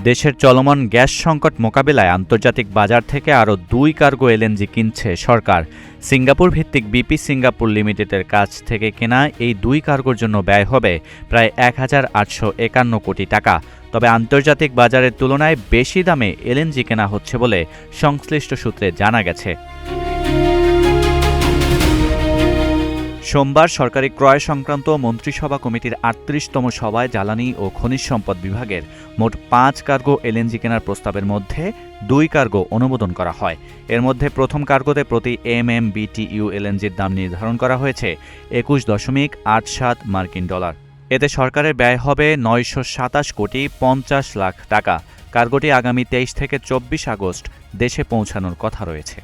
দেশের চলমান গ্যাস সংকট মোকাবিলায় আন্তর্জাতিক বাজার থেকে আরও ২ কার্গো এলএনজি কিনছে সরকার। সিঙ্গাপুর ভিত্তিক বিপি সিঙ্গাপুর লিমিটেডের কাছ থেকে কেনা এই ২ কার্গোর জন্য ব্যয় হবে প্রায় ১,৮৫১ কোটি টাকা। তবে আন্তর্জাতিক বাজারের তুলনায় বেশি দামে এলএনজি কেনা হচ্ছে বলে সংশ্লিষ্ট সূত্রে জানা গেছে। সোমবার সরকারি ক্রয় সংক্রান্ত মন্ত্রিসভা কমিটির ৩৮তম সভায় জ্বালানি ও খনিজ সম্পদ বিভাগের মোট ৫ কার্গো এলএনজি কেনার প্রস্তাবের মধ্যে ২ কার্গো অনুমোদন করা হয়। এর মধ্যে প্রথম কার্গোতে প্রতি MMBTU এলএনজির দাম নির্ধারণ করা হয়েছে ২১.৮৭ মার্কিন ডলার। এতে সরকারের ব্যয় হবে ৯২৭ কোটি ৫০ লাখ টাকা। কার্গোটি আগামী ২৩ থেকে ২৪ আগস্ট দেশে পৌঁছানোর কথা রয়েছে।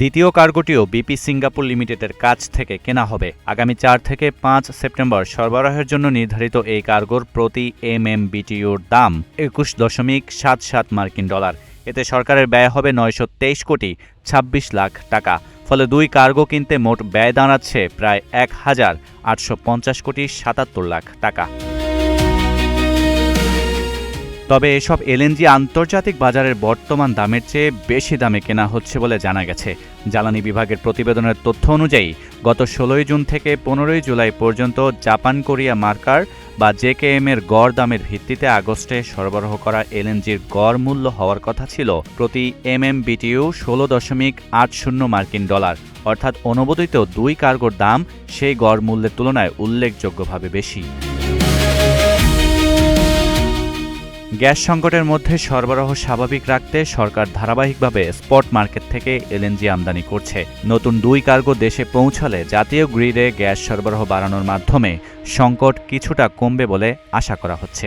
দ্বিতীয় কার্গোটিও বিপি সিঙ্গাপুর লিমিটেডের কাছ থেকে কেনা হবে। আগামী ৪ থেকে ৫ সেপ্টেম্বর সরবরাহের জন্য নির্ধারিত এই কার্গোর প্রতি MMBTUর দাম ২১.৭৭ মার্কিন ডলার। এতে সরকারের ব্যয় হবে ৯২৩ কোটি ২৬ লাখ টাকা। ফলে ২ কার্গো কিনতে মোট ব্যয় দাঁড়াচ্ছে প্রায় ১,৮৫০ কোটি ৭৭ লাখ টাকা। তবে এসব এলএনজি আন্তর্জাতিক বাজারের বর্তমান দামের চেয়ে বেশি দামে কেনা হচ্ছে বলে জানা গেছে। জ্বালানি বিভাগের প্রতিবেদনের তথ্য অনুযায়ী গত ১৬ জুন থেকে ১৫ জুলাই পর্যন্ত জাপান কোরিয়া মার্কার বা JKM এর গড় দামের ভিত্তিতে আগস্টে সরবরাহ করা এলএনজির গড় মূল্য হওয়ার কথা ছিল প্রতি MMBTU ১৬.৮০ মার্কিন ডলার। অর্থাৎ অনুমোদিত ২ কার্গোর দাম সেই গড় মূল্যের তুলনায় উল্লেখযোগ্যভাবে বেশি। গ্যাস সংকটের মধ্যে সরবরাহ স্বাভাবিক রাখতে সরকার ধারাবাহিকভাবে স্পট মার্কেট থেকে এলএনজি আমদানি করছে। নতুন ২ কার্গো দেশে পৌঁছালে জাতীয় গ্রিডে গ্যাস সরবরাহ বাড়ানোর মাধ্যমে সংকট কিছুটা কমবে বলে আশা করা হচ্ছে।